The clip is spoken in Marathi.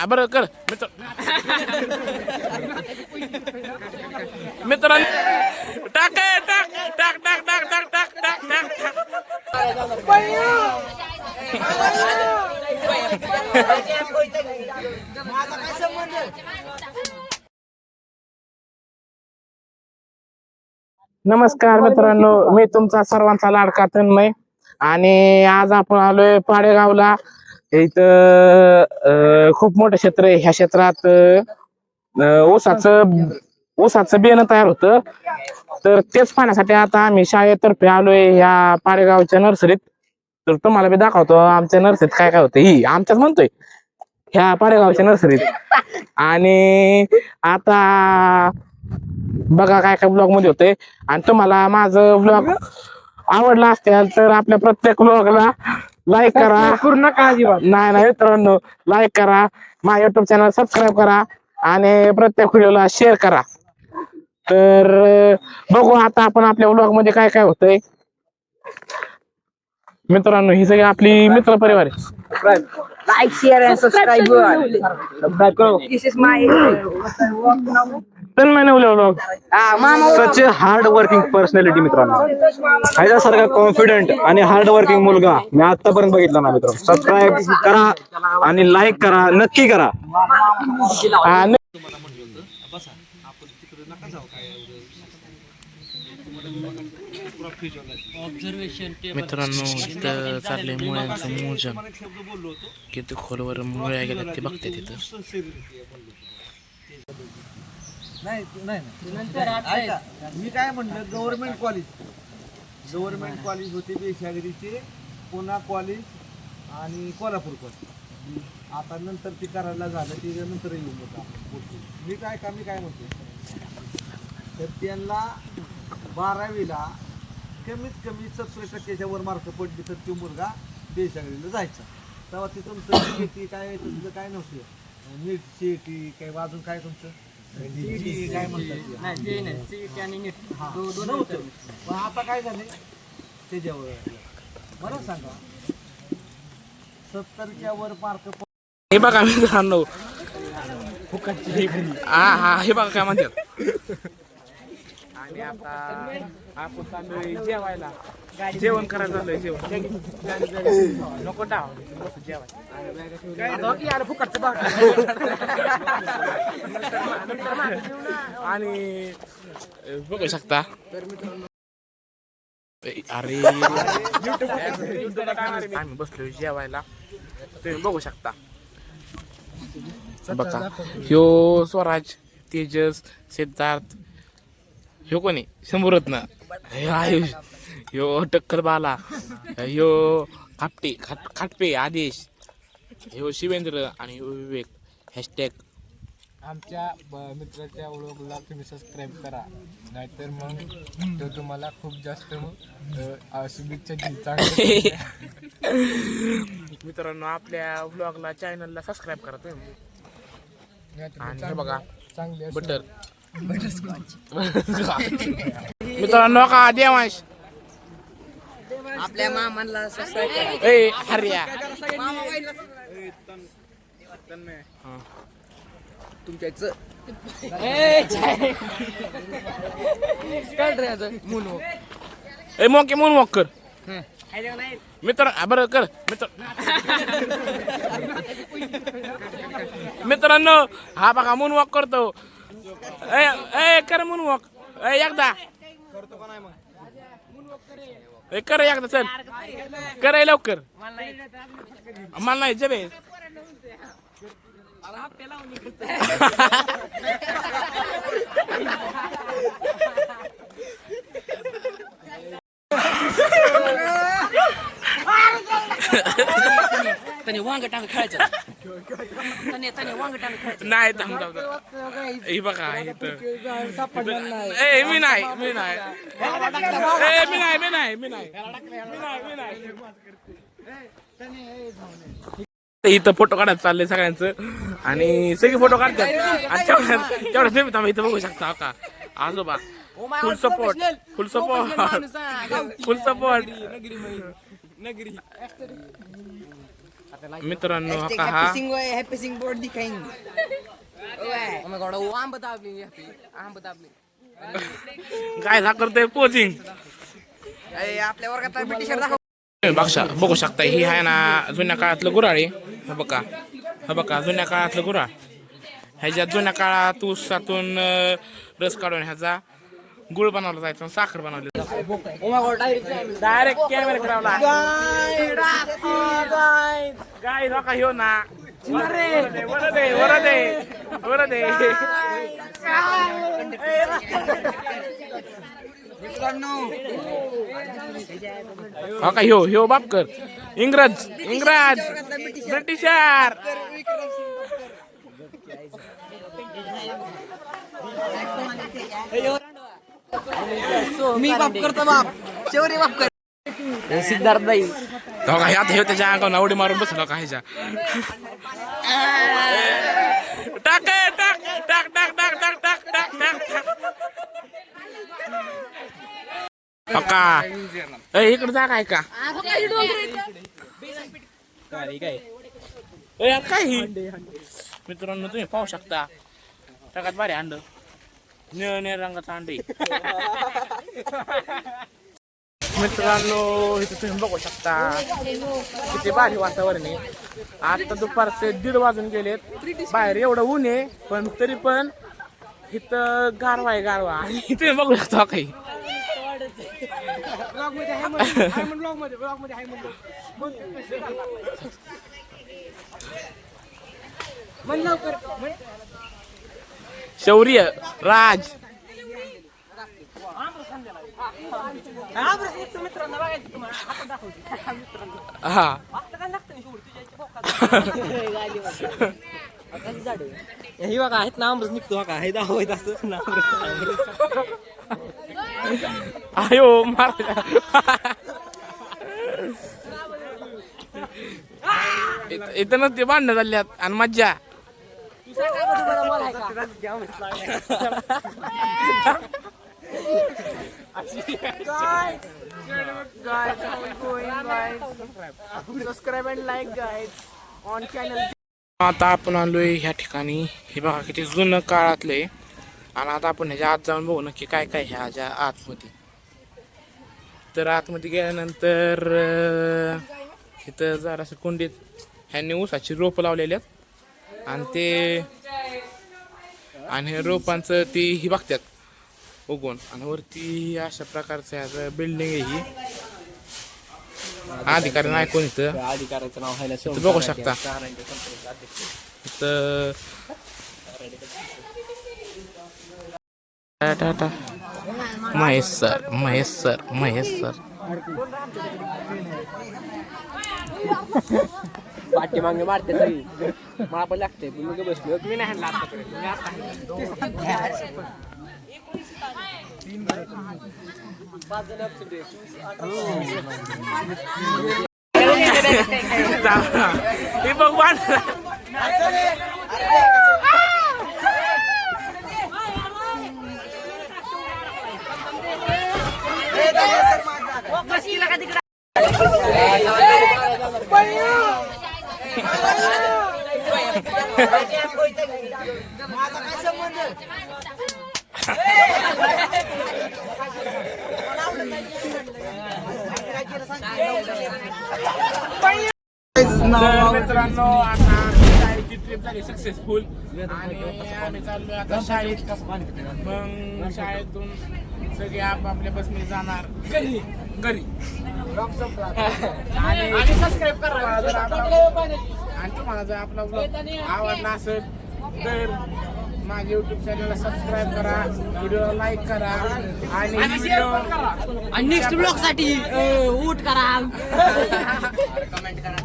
बरं कर मित्रांनो टाक टाक टाक टाक टाक टाक टाक टाक टाक नमस्कार मित्रांनो, मी तुमचा सर्वांचा लाडका तन्मय आणि आज आपण आलोय पाडेगावला. इथं खूप मोठं क्षेत्र आहे. ह्या क्षेत्रात ऊसाचं बियाणं तयार होतं. तर तेच पाहण्यासाठी आता आम्ही शाळेतर्फे आलोय ह्या पाडेगावच्या नर्सरीत. तर तुम्हाला मी दाखवतो आमच्या नर्सरीत काय काय होतं. ही आमच्याच म्हणतोय ह्या पाडेगावच्या नर्सरीत. आणि आता बघा काय काय ब्लॉग मध्ये होते. आणि तुम्हाला माझं ब्लॉग आवडला असेल तर आपल्या प्रत्येक ब्लॉगला लाईक करा. पूर्ण काळजी नाही मित्रांनो, लाईक करा, माझ्या युट्यूब चॅनल सबस्क्राईब करा आणि प्रत्येक व्हिडिओला शेअर करा. तर बघू आता आपण आपल्या ब्लॉग मध्ये काय काय होतंय. मित्रांनो ही सगळी आपली मित्र परिवार आहे. Like, share, and subscribe. Subscribe करो. This is my work now. Tanmay Navale blog. Such hard working personality मित्रांनो. ह्याच्यासारखा कॉन्फिडंट आणि हार्ड वर्किंग मुलगा मी आतापर्यंत बघितला ना मित्रांनो. सबस्क्राईब करा आणि लाईक करा, नक्की करा. मित्रांनो इथं चाललंय मुळ्यांचं मोजन. किती खोलवर मुळ्या गेल्यात ते बघते तिथं. मी काय म्हणलं, गव्हर्नमेंट कॉलेज होते बेशागिरीचे, पुणा कॉलेज आणि कोल्हापूर कॉलेज. आता नंतर ते करायला झालं, त्याच्यानंतर येऊन होता. मी काय म्हणतो, तर त्यांना 12वीला कमीत कमी 70% वर मार्क पडली तर तो मुलगा बेशागिरीला जायचा. तेव्हा ते तुमचं शेती काय तुमचं काय नव्हतं, नीट शेती काय अजून काय तुमचं काय म्हणतात पण आता काय झाले त्याच्यावर मला सांगा. 70च्या वर मार्क. हे बघा मित्रांनो, हा हे बघा काय म्हणतात. आणि आता आपण चाललोय जेवायला, जेवण करायला चाललोय. जेवण नको डाव जेवायला फुकटचं आणि बघू शकता. अरे आम्ही बसलोय जेवायला, तुम्ही बघू शकता. बघा ह्यो स्वराज, तेजस, सिद्धार्थ, ह्यो कोणी शंभूरत्न, आयुष, ह्यो टक्कर बाला, ह्यो खाटपे आदेश, ह्यो शिवेंद्र आणि ह्यो विवेक. हॅशटॅग आमच्या मित्राच्या व्लॉगला तुम्ही सबस्क्राईब करा, नाहीतर मग तो तुम्हाला खूप जास्त शुभेच्छा देईल. मित्रांनो आपल्या व्लॉगला चॅनलला सबस्क्राईब करा तुम्ही. आणि हे बघा चांगले बटर मित्रांनो का देवांश आपल्या मामांना सबस्क्राईब करा. ए हर्या तुमच्याच ए मोके मून वॉक कर मित्र. बरं कर मित्रांनो, हा बघा मून वॉक करतो. ए कर मून वॉक एकदा कर एकदा. चल कर लवकर. मला नाही जबे त्याने वांग टांग खेळायचं. नाही थांब. हे बघा ए मी नाही इथं फोटो काढत चाललंय सगळ्यांचं आणि सगळे फोटो काढतात. आणि तेवढ्या तुम्ही थांबा इथं बघू शकता का आजोबा फुल सपोर्ट मित्रांनो हा हा हॅपी सिंग बोर्ड दिखाएंगे काय हा करतोय पोचिंग आपल्या वर्गात ब्रिटिशर दाखव. बघू शकता ही आहे ना जुन्या काळातलं गुऱ्हाळ हा बघा जुन्या काळातलं गुऱ्हाळ ह्याच्या जुन्या काळात ऊसातून रस काढून ह्याचा गुळ बनवला जायचा साखर बनवली डायरेक्ट कॅमेरा गाय नका ह्यो ना वर दे हा का ह्यो बापकर इंग्रज ब्रिटिशर मी बाप करतो बाप शेवरी बाप कर सिद्धार्थ बाई आता ह्यो त्याच्या अंगावर उडी मारून बसलो का ह्याच्या टाक टाक टाक टाक टाक टाक टाक टाक टाक पक्का इकडे जागा आहे का काय मित्रांनो तुम्ही पाहू शकता टाकात भारी अंड निळ रंगाचं अंड मित्रांनो इथे तुम्ही बघू शकता किती भारी वातावरण आहे. आता दुपारचे 1:30 वाजून गेलेत. बाहेर एवढं ऊन आहे पण तरी पण इथं गारवा आहे आणि तुम्ही बघू शकता काही शौर्य राज हा हे बघा आहेत ना आमरस निघतो बघा हे दाखवायच असं ना आयो मार इथं ते भांडणं झाल्यात आणि मज्जा subscribe and like guys on channel. आता आपण आलोय ह्या ठिकाणी हे बघा किती जुनं काळातले आणि आता आपण ह्याच्या आत जाऊन बघू नक्की काय काय ह्याच्या आतमध्ये. तर आतमध्ये गेल्यानंतर इथं जरासं कुंडीत ह्यांनी ऊसाची रोपं लावलेली आहेत आणि रोपांचं ती ही बघतात उगवून आणि वरती अशा प्रकारचं ह्याचं बिल्डिंग आहे ही. अधिकारी नाही कोण इथं अधिकाऱ्याचं नाव आहे इथं बघू शकता इथं टाटा महेश सर पाठी मागणे मारते तरी मला पण लागते मी बसलो तुम्ही नाही हाणला हे बघ वाट मित्रांनो आता शाळेची ट्रिप झाली सक्सेसफुल आणि आम्ही चाललोय आता शाळेत. मग शाळेतून सगळे आपापल्या बसने जाणार घरी आणि सबस्क्राईब करा आणि तुम्हाला जर आपला ब्लॉग आवडला असेल तर माझ्या युट्यूब चॅनलला सबस्क्राईब करा, व्हिडिओ लाईक करा आणि नेक्स्ट ब्लॉग साठी वोट करा. कमेंट करा.